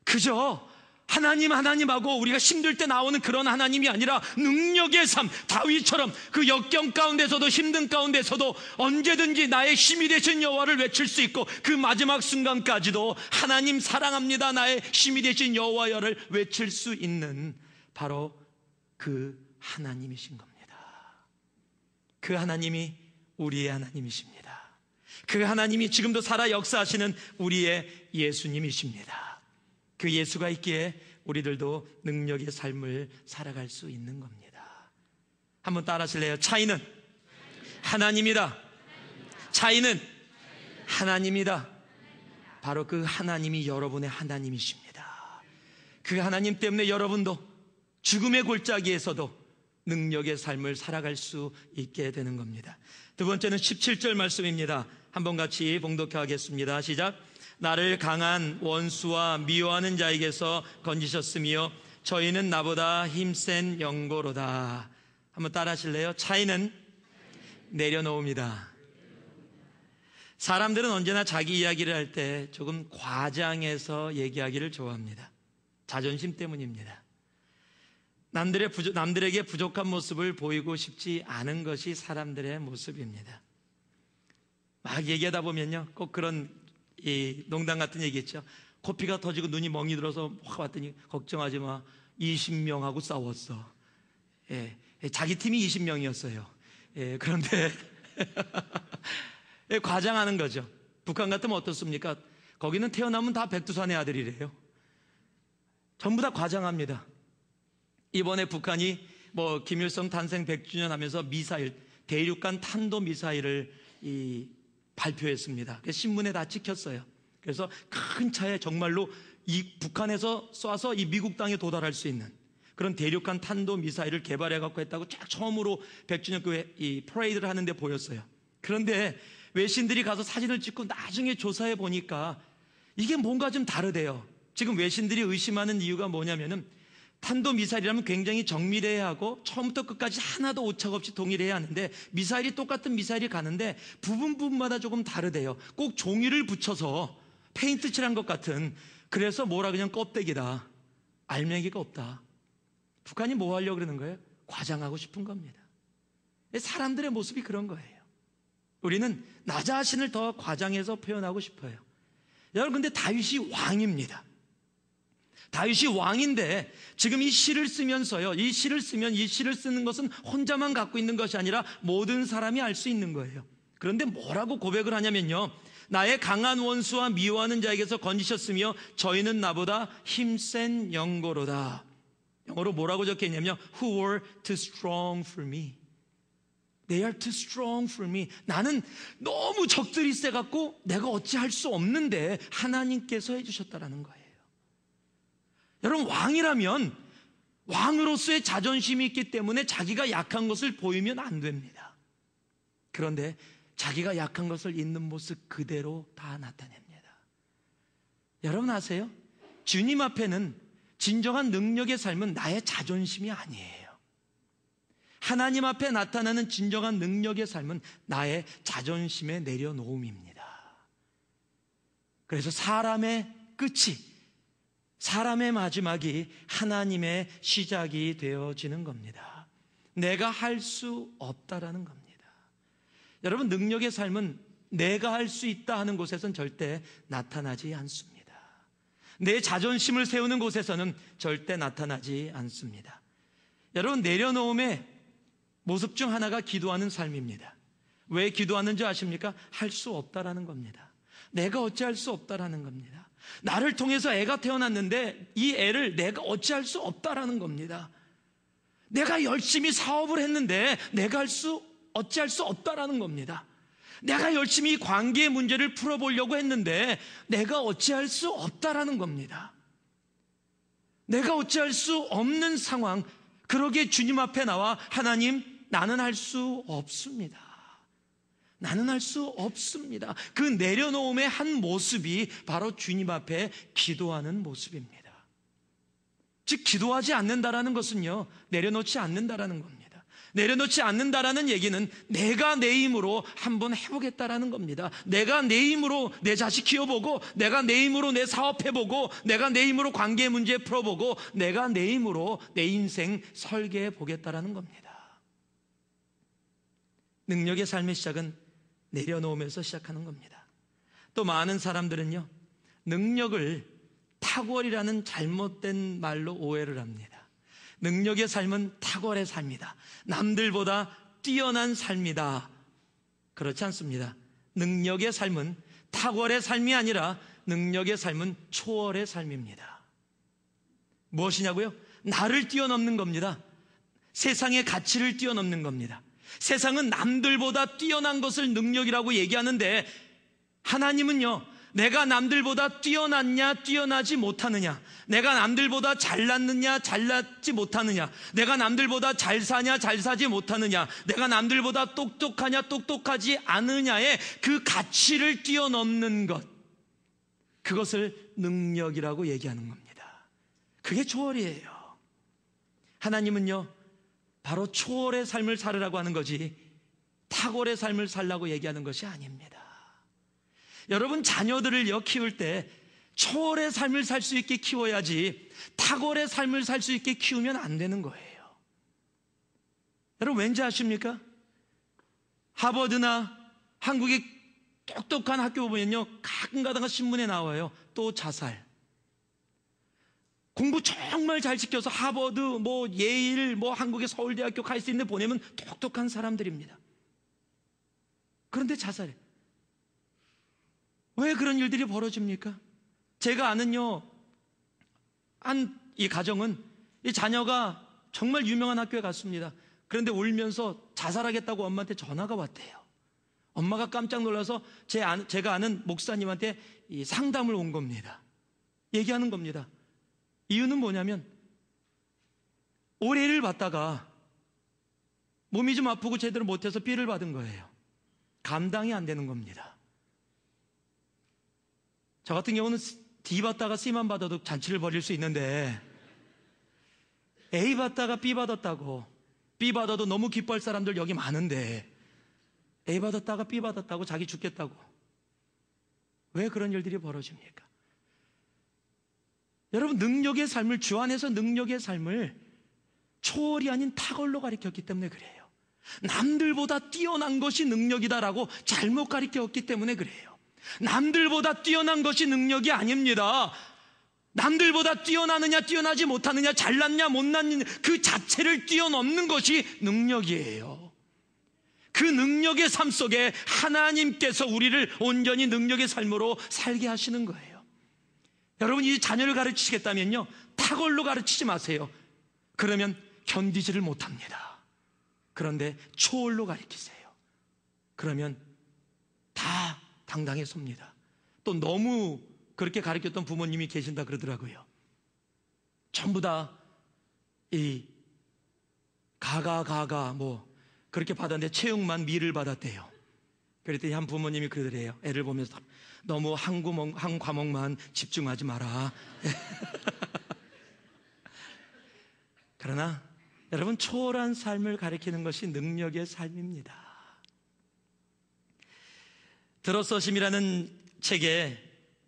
그저 하나님하고 우리가 힘들 때 나오는 그런 하나님이 아니라 능력의 삶, 다윗처럼 그 역경 가운데서도 힘든 가운데서도 언제든지 나의 힘이 되신 여호와를 외칠 수 있고 그 마지막 순간까지도 하나님 사랑합니다, 나의 힘이 되신 여호와여를 외칠 수 있는 바로 그 하나님이신 겁니다. 그 하나님이 우리의 하나님이십니다. 그 하나님이 지금도 살아 역사하시는 우리의 예수님이십니다. 그 예수가 있기에 우리들도 능력의 삶을 살아갈 수 있는 겁니다. 한번 따라 하실래요? 차이는 하나님이다. 차이는 하나님이다. 바로 그 하나님이 여러분의 하나님이십니다. 그 하나님 때문에 여러분도 죽음의 골짜기에서도 능력의 삶을 살아갈 수 있게 되는 겁니다. 두 번째는 17절 말씀입니다. 한번 같이 봉독해 하겠습니다. 시작. 나를 강한 원수와 미워하는 자에게서 건지셨으며 저희는 나보다 힘센 영고로다. 한번 따라 하실래요? 차이는 내려놓습니다. 사람들은 언제나 자기 이야기를 할 때 조금 과장해서 얘기하기를 좋아합니다. 자존심 때문입니다. 남들에게 부족한 모습을 보이고 싶지 않은 것이 사람들의 모습입니다. 막 얘기하다 보면요, 꼭 그런 이 농담 같은 얘기 있죠. 코피가 터지고 눈이 멍이 들어서 확 왔더니 걱정하지 마, 20명하고 싸웠어. 예, 자기 팀이 20명이었어요. 예, 그런데 예, 과장하는 거죠. 북한 같으면 어떻습니까? 거기는 태어나면 다 백두산의 아들이래요. 전부 다 과장합니다. 이번에 북한이 김일성 탄생 100주년 하면서 미사일, 대륙간 탄도 미사일을 발표했습니다. 신문에 다 찍혔어요. 그래서 큰 차에 정말로 이 북한에서 쏴서 이 미국 땅에 도달할 수 있는 그런 대륙간 탄도 미사일을 개발해 갖고 했다고 쫙 처음으로 100주년 이 퍼레이드를 하는데 보였어요. 그런데 외신들이 가서 사진을 찍고 나중에 조사해 보니까 이게 뭔가 좀 다르대요. 지금 외신들이 의심하는 이유가 뭐냐면은 탄도미사일이라면 굉장히 정밀해야 하고 처음부터 끝까지 하나도 오차가 없이 동일해야 하는데 미사일이 똑같은 미사일이 가는데 부분마다 조금 다르대요. 꼭 종이를 붙여서 페인트 칠한 것 같은, 그래서 뭐라 그냥 껍데기다, 알맹이가 없다. 북한이 뭐 하려고 그러는 거예요? 과장하고 싶은 겁니다. 사람들의 모습이 그런 거예요. 우리는 나 자신을 더 과장해서 표현하고 싶어요. 여러분, 근데 다윗이 왕입니다. 다윗이 왕인데 지금 이 시를 쓰면서요, 이 시를 쓰는 것은 혼자만 갖고 있는 것이 아니라 모든 사람이 알 수 있는 거예요. 그런데 뭐라고 고백을 하냐면요, 나의 강한 원수와 미워하는 자에게서 건지셨으며 저희는 나보다 힘센 영고로다. 영어로 뭐라고 적혀있냐면 Who were too strong for me. They are too strong for me. 나는 너무 적들이 세갖고 내가 어찌할 수 없는데 하나님께서 해주셨다라는 거예요. 여러분, 왕이라면 왕으로서의 자존심이 있기 때문에 자기가 약한 것을 보이면 안 됩니다. 그런데 자기가 약한 것을 있는 모습 그대로 다 나타냅니다. 여러분 아세요? 주님 앞에는 진정한 능력의 삶은 나의 자존심이 아니에요. 하나님 앞에 나타나는 진정한 능력의 삶은 나의 자존심의 내려놓음입니다. 그래서 사람의 끝이, 사람의 마지막이 하나님의 시작이 되어지는 겁니다. 내가 할 수 없다라는 겁니다. 여러분, 능력의 삶은 내가 할 수 있다 하는 곳에선 절대 나타나지 않습니다. 내 자존심을 세우는 곳에서는 절대 나타나지 않습니다. 여러분, 내려놓음의 모습 중 하나가 기도하는 삶입니다. 왜 기도하는지 아십니까? 할 수 없다라는 겁니다. 내가 어찌할 수 없다라는 겁니다. 나를 통해서 애가 태어났는데 이 애를 내가 어찌할 수 없다라는 겁니다. 내가 열심히 사업을 했는데 내가 어찌할 수 없다라는 겁니다. 내가 열심히 관계의 문제를 풀어보려고 했는데 내가 어찌할 수 없다라는 겁니다. 내가 어찌할 수 없는 상황, 그러기에 주님 앞에 나와 하나님, 나는 할 수 없습니다. 나는 할 수 없습니다. 그 내려놓음의 한 모습이 바로 주님 앞에 기도하는 모습입니다. 즉, 기도하지 않는다라는 것은요, 내려놓지 않는다라는 겁니다. 내려놓지 않는다라는 얘기는 내가 내 힘으로 한번 해보겠다라는 겁니다. 내가 내 힘으로 내 자식 키워보고, 내가 내 힘으로 내 사업해보고, 내가 내 힘으로 관계 문제 풀어보고, 내가 내 힘으로 내 인생 설계해보겠다라는 겁니다. 능력의 삶의 시작은 내려놓으면서 시작하는 겁니다. 또 많은 사람들은요, 능력을 탁월이라는 잘못된 말로 오해를 합니다. 능력의 삶은 탁월의 삶이다. 남들보다 뛰어난 삶이다. 그렇지 않습니다. 능력의 삶은 탁월의 삶이 아니라 능력의 삶은 초월의 삶입니다. 무엇이냐고요? 나를 뛰어넘는 겁니다. 세상의 가치를 뛰어넘는 겁니다. 세상은 남들보다 뛰어난 것을 능력이라고 얘기하는데 하나님은요, 내가 남들보다 뛰어났냐 뛰어나지 못하느냐, 내가 남들보다 잘났느냐 잘났지 못하느냐, 내가 남들보다 잘 사냐 잘 사지 못하느냐, 내가 남들보다 똑똑하냐 똑똑하지 않느냐의 그 가치를 뛰어넘는 것, 그것을 능력이라고 얘기하는 겁니다. 그게 초월이에요. 하나님은요, 바로 초월의 삶을 살으라고 하는 거지 탁월의 삶을 살라고 얘기하는 것이 아닙니다. 여러분, 자녀들을요 키울 때 초월의 삶을 살 수 있게 키워야지 탁월의 삶을 살 수 있게 키우면 안 되는 거예요. 여러분, 왠지 아십니까? 하버드나 한국의 똑똑한 학교 보면요, 가끔 가다가 신문에 나와요. 또 자살. 공부 정말 잘 시켜서 하버드, 예일, 한국의 서울대학교 갈 수 있는 데 보내면 똑똑한 사람들입니다. 그런데 자살해. 왜 그런 일들이 벌어집니까? 제가 아는요, 이 가정은 이 자녀가 정말 유명한 학교에 갔습니다. 그런데 울면서 자살하겠다고 엄마한테 전화가 왔대요. 엄마가 깜짝 놀라서 제가 아는 목사님한테 이 상담을 온 겁니다. 얘기하는 겁니다. 이유는 뭐냐면 올해를 받다가 몸이 좀 아프고 제대로 못해서 B를 받은 거예요. 감당이 안 되는 겁니다. 저 같은 경우는 D 받다가 C만 받아도 잔치를 벌일 수 있는데 A 받다가 B 받았다고, B 받아도 너무 기뻐할 사람들 여기 많은데 A 받았다가 B 받았다고 자기 죽겠다고. 왜 그런 일들이 벌어집니까? 여러분, 능력의 삶을, 주 안에서 능력의 삶을 초월이 아닌 탁월로 가르쳤기 때문에 그래요. 남들보다 뛰어난 것이 능력이다라고 잘못 가르쳤기 때문에 그래요. 남들보다 뛰어난 것이 능력이 아닙니다. 남들보다 뛰어나느냐 뛰어나지 못하느냐, 잘났냐 못났느냐, 그 자체를 뛰어넘는 것이 능력이에요. 그 능력의 삶 속에 하나님께서 우리를 온전히 능력의 삶으로 살게 하시는 거예요. 여러분, 이 자녀를 가르치시겠다면요, 탁월로 가르치지 마세요. 그러면 견디지를 못합니다. 그런데 초월로 가르치세요. 그러면 다 당당히 섭니다. 또 너무 그렇게 가르쳤던 부모님이 계신다 그러더라고요. 전부 다 이 가가 뭐 그렇게 받았는데 체육만 미를 받았대요. 그랬더니 한 부모님이 그러더래요. 애를 보면서 너무 한 과목만 집중하지 마라. 그러나 여러분, 초월한 삶을 가리키는 것이 능력의 삶입니다. 들어서심이라는 책에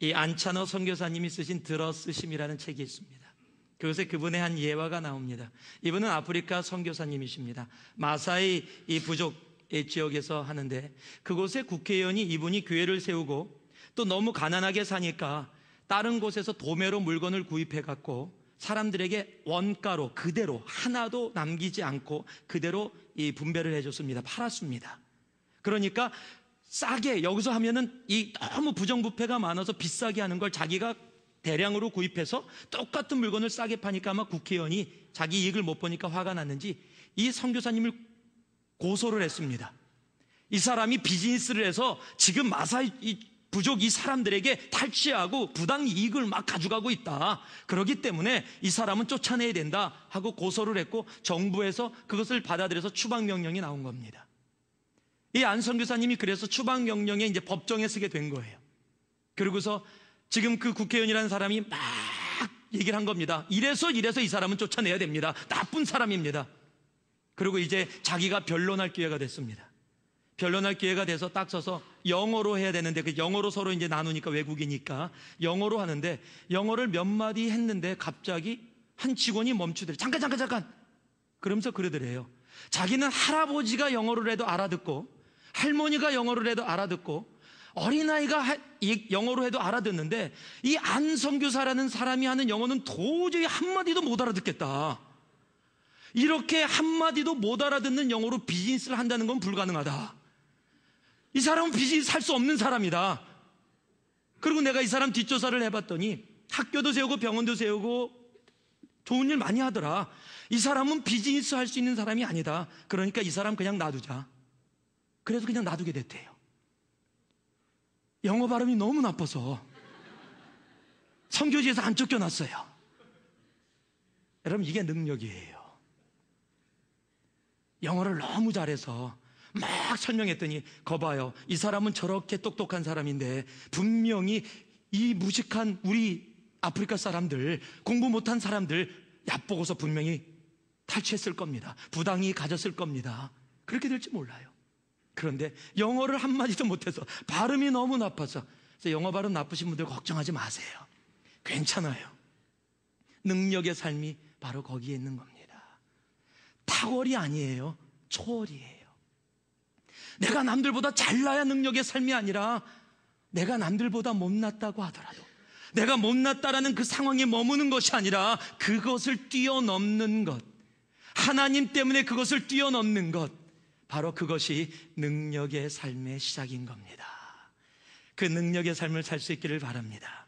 이 안찬호 선교사님이 쓰신 들어쓰심이라는 책이 있습니다. 그것에 그분의 한 예화가 나옵니다. 이분은 아프리카 선교사님이십니다. 마사이 이 부족 지역에서 하는데, 그곳의 국회의원이 이분이 교회를 세우고 또 너무 가난하게 사니까 다른 곳에서 도매로 물건을 구입해 갖고 사람들에게 원가로 그대로 하나도 남기지 않고 그대로 이 분배를 해줬습니다. 팔았습니다. 그러니까 싸게, 여기서 하면은 이 너무 부정부패가 많아서 비싸게 하는 걸 자기가 대량으로 구입해서 똑같은 물건을 싸게 파니까 아마 국회의원이 자기 이익을 못 보니까 화가 났는지 이 선교사님을 고소를 했습니다. 이 사람이 비즈니스를 해서 지금 마사이 부족 이 사람들에게 탈취하고 부당 이익을 막 가져가고 있다. 그렇기 때문에 이 사람은 쫓아내야 된다 하고 고소를 했고, 정부에서 그것을 받아들여서 추방명령이 나온 겁니다. 이 안 선교사님이 그래서 추방명령에 이제 법정에 서게 된 거예요. 그러고서 지금 그 국회의원이라는 사람이 막 얘기를 한 겁니다. 이래서 이 사람은 쫓아내야 됩니다. 나쁜 사람입니다. 그리고 이제 자기가 변론할 기회가 됐습니다. 변론할 기회가 돼서 딱 서서 영어로 해야 되는데, 그 영어로 서로 이제 나누니까 외국이니까 영어로 하는데, 영어를 몇 마디 했는데 갑자기 한 직원이 멈추더래요. 잠깐 그러면서 그러더래요. 자기는 할아버지가 영어를 해도 알아듣고 할머니가 영어를 해도 알아듣고 어린아이가 영어로 해도 알아듣는데, 이 안 선교사라는 사람이 하는 영어는 도저히 한마디도 못 알아듣겠다. 이렇게 한마디도 못 알아듣는 영어로 비즈니스를 한다는 건 불가능하다. 이 사람은 비즈니스 할 수 없는 사람이다. 그리고 내가 이 사람 뒷조사를 해봤더니 학교도 세우고 병원도 세우고 좋은 일 많이 하더라. 이 사람은 비즈니스 할 수 있는 사람이 아니다. 그러니까 이 사람 그냥 놔두자. 그래서 그냥 놔두게 됐대요. 영어 발음이 너무 나빠서 선교지에서 안 쫓겨났어요. 여러분, 이게 능력이에요. 영어를 너무 잘해서 막 설명했더니, 거봐요, 이 사람은 저렇게 똑똑한 사람인데 분명히 이 무식한 우리 아프리카 사람들, 공부 못한 사람들 얕보고서 분명히 탈취했을 겁니다. 부당히 가졌을 겁니다. 그렇게 될지 몰라요. 그런데 영어를 한마디도 못해서 발음이 너무 나빠서, 그래서 영어 발음 나쁘신 분들 걱정하지 마세요. 괜찮아요. 능력의 삶이 바로 거기에 있는 겁니다. 탁월이 아니에요. 초월이에요. 내가 남들보다 잘나야 능력의 삶이 아니라, 내가 남들보다 못났다고 하더라도, 내가 못났다라는 그 상황에 머무는 것이 아니라 그것을 뛰어넘는 것, 하나님 때문에 그것을 뛰어넘는 것, 바로 그것이 능력의 삶의 시작인 겁니다. 그 능력의 삶을 살 수 있기를 바랍니다.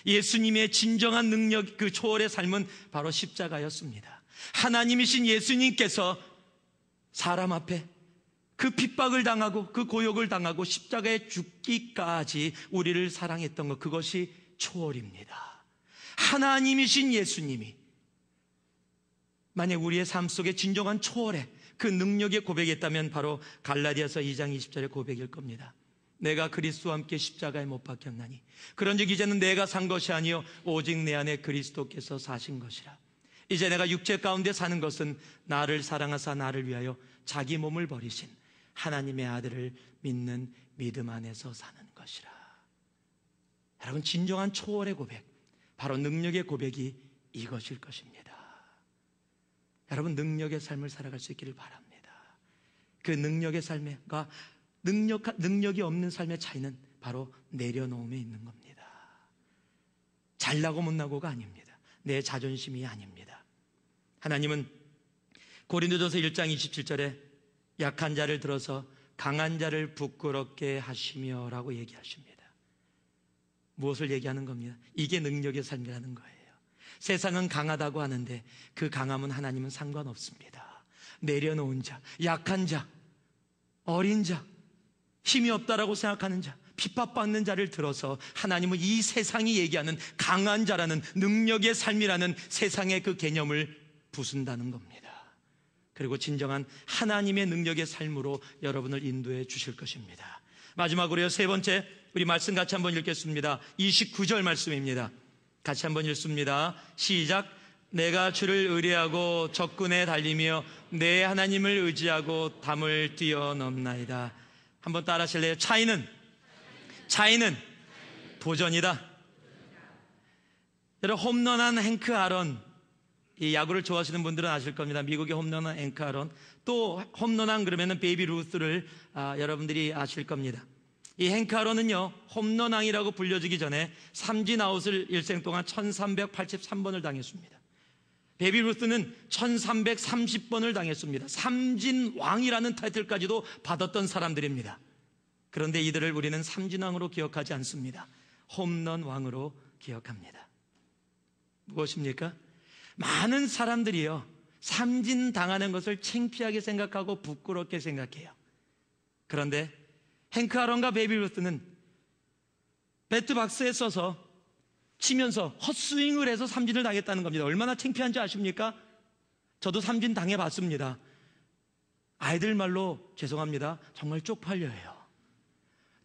예수님의 진정한 능력, 그 초월의 삶은 바로 십자가였습니다. 하나님이신 예수님께서 사람 앞에 그 핍박을 당하고 그 고역을 당하고 십자가에 죽기까지 우리를 사랑했던 것, 그것이 초월입니다. 하나님이신 예수님이 만약 우리의 삶 속에 진정한 초월의 그 능력의 고백이 있다면 바로 갈라디아서 2장 20절의 고백일 겁니다. 내가 그리스도와 함께 십자가에 못 박혔나니 그런즉 이제는 내가 산 것이 아니요 오직 내 안에 그리스도께서 사신 것이라. 이제 내가 육체 가운데 사는 것은 나를 사랑하사 나를 위하여 자기 몸을 버리신 하나님의 아들을 믿는 믿음 안에서 사는 것이라. 여러분, 진정한 초월의 고백, 바로 능력의 고백이 이것일 것입니다. 여러분, 능력의 삶을 살아갈 수 있기를 바랍니다. 그 능력의 삶과 능력이 없는 삶의 차이는 바로 내려놓음에 있는 겁니다. 잘나고 못나고가 아닙니다. 내 자존심이 아닙니다. 하나님은 고린도전서 1장 27절에 약한 자를 들어서 강한 자를 부끄럽게 하시며 라고 얘기하십니다. 무엇을 얘기하는 겁니다? 이게 능력의 삶이라는 거예요. 세상은 강하다고 하는데 그 강함은 하나님은 상관없습니다. 내려놓은 자, 약한 자, 어린 자, 힘이 없다라고 생각하는 자, 핍박받는 자를 들어서 하나님은 이 세상이 얘기하는 강한 자라는 능력의 삶이라는 세상의 그 개념을 부순다는 겁니다. 그리고 진정한 하나님의 능력의 삶으로 여러분을 인도해 주실 것입니다. 마지막으로요, 세 번째, 우리 말씀 같이 한번 읽겠습니다. 29절 말씀입니다. 같이 한번 읽습니다. 시작. 내가 주를 의뢰하고 적군에 달리며 내 하나님을 의지하고 담을 뛰어넘나이다. 한번 따라 하실래요? 차이는 도전이다. 여러분, 홈런한 행크 아론, 이 야구를 좋아하시는 분들은 아실 겁니다. 미국의 홈런한 행크 아론, 또 홈런한 그러면은 베이비 루스를 여러분들이 아실 겁니다. 이 행크 아론은요, 홈런왕이라고 불려지기 전에 삼진 아웃을 일생 동안 1383번을 당했습니다. 베이비 루스는 1330번을 당했습니다. 삼진왕이라는 타이틀까지도 받았던 사람들입니다. 그런데 이들을 우리는 삼진왕으로 기억하지 않습니다. 홈런왕으로 기억합니다. 무엇입니까? 많은 사람들이요, 삼진 당하는 것을 창피하게 생각하고 부끄럽게 생각해요. 그런데 행크 아론과 베이비 루스는 배트박스에 써서 치면서 헛스윙을 해서 삼진을 당했다는 겁니다. 얼마나 창피한지 아십니까? 저도 삼진 당해봤습니다. 아이들 말로 죄송합니다, 정말 쪽팔려요.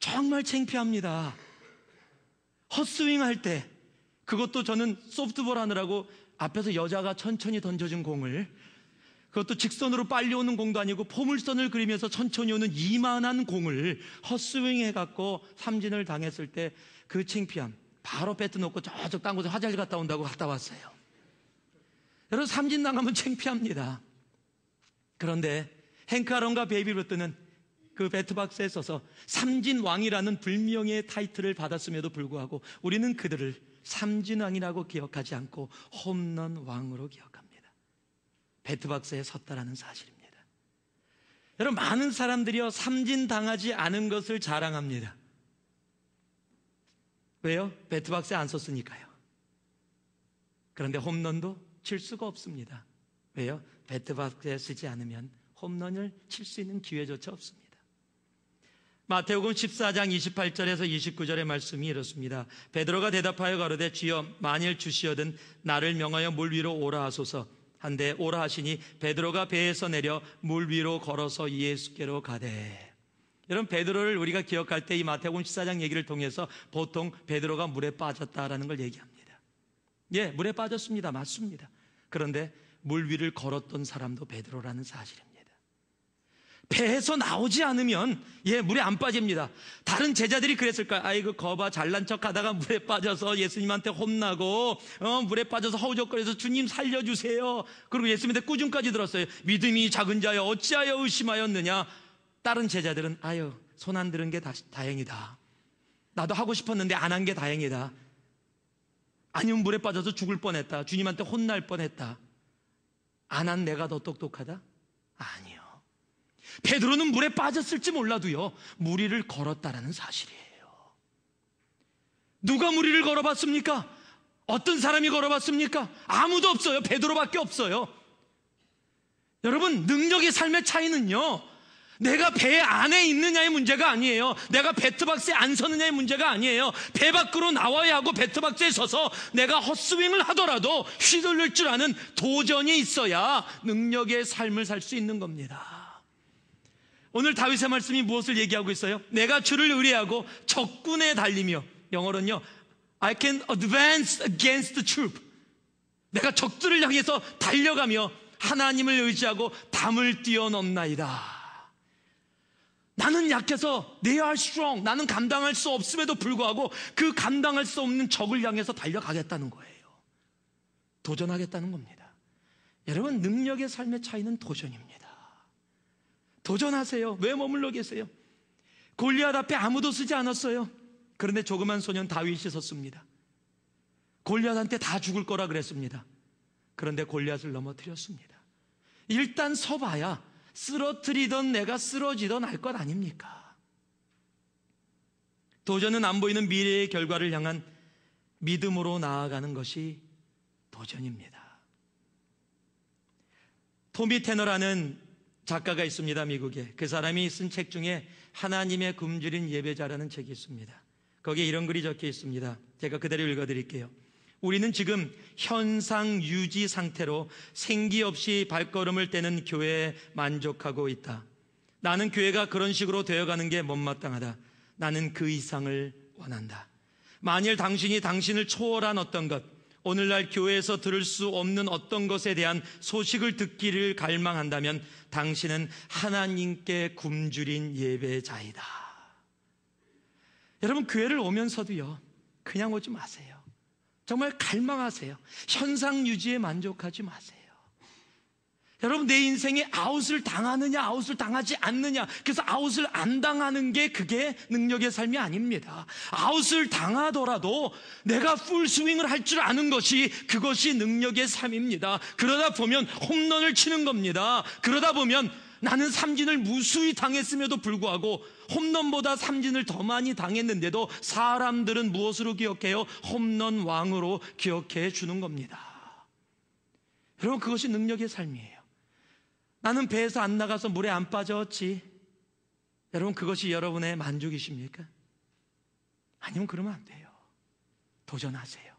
정말 창피합니다. 헛스윙 할 때, 그것도 저는 소프트볼 하느라고 앞에서 여자가 천천히 던져준 공을, 그것도 직선으로 빨리 오는 공도 아니고 포물선을 그리면서 천천히 오는 이만한 공을 헛스윙 해갖고 삼진을 당했을 때 그 창피함, 바로 배트 놓고 저쪽 딴 곳에 화장실 갔다 온다고 갔다 왔어요. 여러분, 삼진 당하면 창피합니다. 그런데 행크 아론과 베이비 루스는 그 배트박스에 써서 삼진왕이라는 불명예의 타이틀을 받았음에도 불구하고 우리는 그들을 삼진왕이라고 기억하지 않고 홈런왕으로 기억합니다. 배트박스에 섰다라는 사실입니다. 여러분, 많은 사람들이요, 삼진 당하지 않은 것을 자랑합니다. 왜요? 배트박스에 안 섰으니까요. 그런데 홈런도 칠 수가 없습니다. 왜요? 배트박스에 쓰지 않으면 홈런을 칠 수 있는 기회조차 없습니다. 마태복음 14장 28절에서 29절의 말씀이 이렇습니다. 베드로가 대답하여 가로되 주여, 만일 주시어든 나를 명하여 물 위로 오라 하소서 한데 오라 하시니 베드로가 배에서 내려 물 위로 걸어서 예수께로 가되. 여러분, 베드로를 우리가 기억할 때 이 마태복음 14장 얘기를 통해서 보통 베드로가 물에 빠졌다라는 걸 얘기합니다. 예, 물에 빠졌습니다. 맞습니다. 그런데 물 위를 걸었던 사람도 베드로라는 사실입니다. 배에서 나오지 않으면 물에 안 빠집니다. 다른 제자들이 그랬을까요? 아이고, 거봐, 잘난 척 하다가 물에 빠져서 예수님한테 혼나고 물에 빠져서 허우적거려서 주님 살려주세요. 그리고 예수님한테 꾸중까지 들었어요. 믿음이 작은 자여 어찌하여 의심하였느냐. 다른 제자들은 아유, 손 안 들은 게 다행이다. 나도 하고 싶었는데 안 한 게 다행이다. 아니면 물에 빠져서 죽을 뻔했다. 주님한테 혼날 뻔했다. 안 한 내가 더 똑똑하다? 아니요. 베드로는 물에 빠졌을지 몰라도요, 물 위를 걸었다라는 사실이에요. 누가 물 위를 걸어봤습니까? 어떤 사람이 걸어봤습니까? 아무도 없어요. 베드로밖에 없어요. 여러분, 능력의 삶의 차이는요, 내가 배 안에 있느냐의 문제가 아니에요. 내가 배트박스에 안 서느냐의 문제가 아니에요. 배 밖으로 나와야 하고 배트박스에 서서 내가 헛스윙을 하더라도 휘둘릴 줄 아는 도전이 있어야 능력의 삶을 살 수 있는 겁니다. 오늘 다윗의 말씀이 무엇을 얘기하고 있어요? 내가 주를 의뢰하고 적군에 달리며, 영어로는요, I can advance against the troop. 내가 적들을 향해서 달려가며 하나님을 의지하고 담을 뛰어넘나이다. 나는 약해서 they are strong. 나는 감당할 수 없음에도 불구하고 그 감당할 수 없는 적을 향해서 달려가겠다는 거예요. 도전하겠다는 겁니다. 여러분, 능력의 삶의 차이는 도전입니다. 도전하세요. 왜 머물러 계세요? 골리앗 앞에 아무도 서지 않았어요. 그런데 조그만 소년 다윗이 섰습니다. 골리앗한테 다 죽을 거라 그랬습니다. 그런데 골리앗을 넘어뜨렸습니다. 일단 서봐야 쓰러뜨리던 내가 쓰러지던 알 것 아닙니까? 도전은 안 보이는 미래의 결과를 향한 믿음으로 나아가는 것이 도전입니다. 토미 테너라는 작가가 있습니다. 미국에. 그 사람이 쓴 책 중에 하나님의 굶주린 예배자라는 책이 있습니다. 거기에 이런 글이 적혀 있습니다. 제가 그대로 읽어드릴게요. 우리는 지금 현상 유지 상태로 생기 없이 발걸음을 떼는 교회에 만족하고 있다. 나는 교회가 그런 식으로 되어가는 게 못마땅하다. 나는 그 이상을 원한다. 만일 당신이 당신을 초월한 어떤 것, 오늘날 교회에서 들을 수 없는 어떤 것에 대한 소식을 듣기를 갈망한다면 당신은 하나님께 굶주린 예배자이다. 여러분, 교회를 오면서도요, 그냥 오지 마세요. 정말 갈망하세요. 현상 유지에 만족하지 마세요. 여러분, 내 인생에 아웃을 당하느냐 아웃을 당하지 않느냐, 그래서 아웃을 안 당하는 게 그게 능력의 삶이 아닙니다. 아웃을 당하더라도 내가 풀스윙을 할 줄 아는 것이, 그것이 능력의 삶입니다. 그러다 보면 홈런을 치는 겁니다. 그러다 보면 나는 삼진을 무수히 당했음에도 불구하고, 홈런보다 삼진을 더 많이 당했는데도 사람들은 무엇으로 기억해요? 홈런 왕으로 기억해 주는 겁니다. 여러분, 그것이 능력의 삶이에요. 나는 배에서 안 나가서 물에 안 빠졌지. 여러분, 그것이 여러분의 만족이십니까? 아니면 그러면 안 돼요. 도전하세요.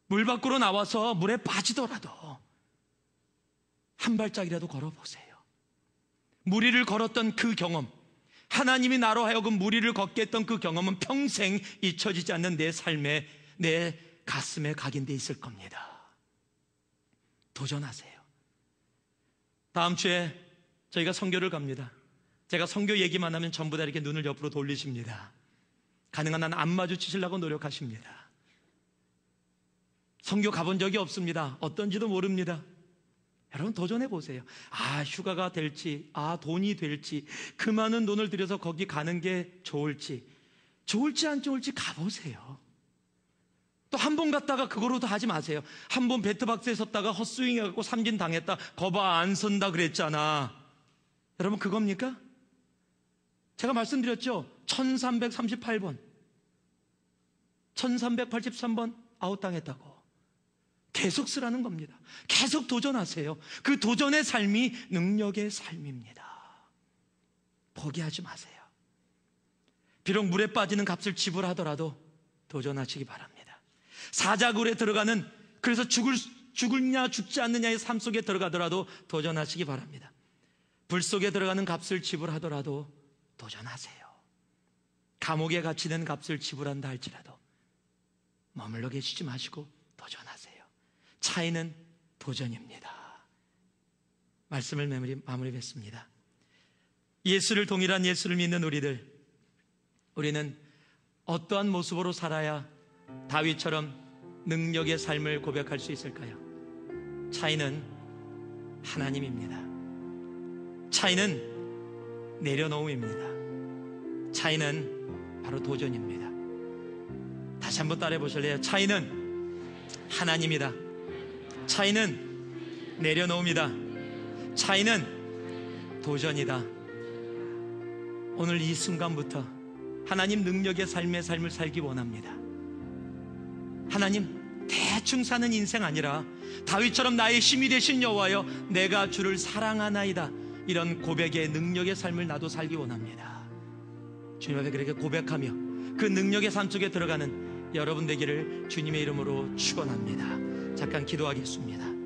물 밖으로 나와서 물에 빠지더라도 한 발짝이라도 걸어보세요. 무리를 걸었던 그 경험, 하나님이 나로 하여금 무리를 걷게 했던 그 경험은 평생 잊혀지지 않는 내 삶에, 내 가슴에 각인되어 있을 겁니다. 도전하세요. 다음 주에 저희가 선교를 갑니다. 제가 선교 얘기만 하면 전부 다 이렇게 눈을 옆으로 돌리십니다. 가능한 한 안 마주치시려고 노력하십니다. 선교 가본 적이 없습니다. 어떤지도 모릅니다. 여러분, 도전해 보세요. 휴가가 될지, 돈이 될지, 그 많은 돈을 들여서 거기 가는 게 좋을지 안 좋을지 가보세요. 또 한 번 갔다가 그거로도 하지 마세요. 한 번 배트박스에 섰다가 헛스윙 해갖고 삼진 당했다. 거봐, 안 선다 그랬잖아. 여러분, 그겁니까? 제가 말씀드렸죠. 1338번 1383번 아웃당했다고. 계속 쓰라는 겁니다. 계속 도전하세요. 그 도전의 삶이 능력의 삶입니다. 포기하지 마세요. 비록 물에 빠지는 값을 지불하더라도 도전하시기 바랍니다. 사자굴에 들어가는, 그래서 죽을냐 죽지 않느냐의 삶 속에 들어가더라도 도전하시기 바랍니다. 불 속에 들어가는 값을 지불하더라도 도전하세요. 감옥에 갇히는 값을 지불한다 할지라도 머물러 계시지 마시고 도전하세요. 차이는 도전입니다. 말씀을 마무리 맺습니다. 예수를, 동일한 예수를 믿는 우리는 어떠한 모습으로 살아야 다윗처럼 능력의 삶을 고백할 수 있을까요? 차이는 하나님입니다. 차이는 내려놓음입니다. 차이는 바로 도전입니다. 다시 한번 따라해 보실래요? 차이는 하나님이다. 차이는 내려놓음이다. 차이는 도전이다. 오늘 이 순간부터 하나님 능력의 삶의 삶을 살기 원합니다. 하나님, 대충 사는 인생 아니라 다윗처럼 나의 힘이 되신 여호와여, 내가 주를 사랑하나이다, 이런 고백의 능력의 삶을 나도 살기 원합니다. 주님 앞에 그렇게 고백하며 그 능력의 삶 속에 들어가는 여러분 되기를 주님의 이름으로 축원합니다. 잠깐 기도하겠습니다.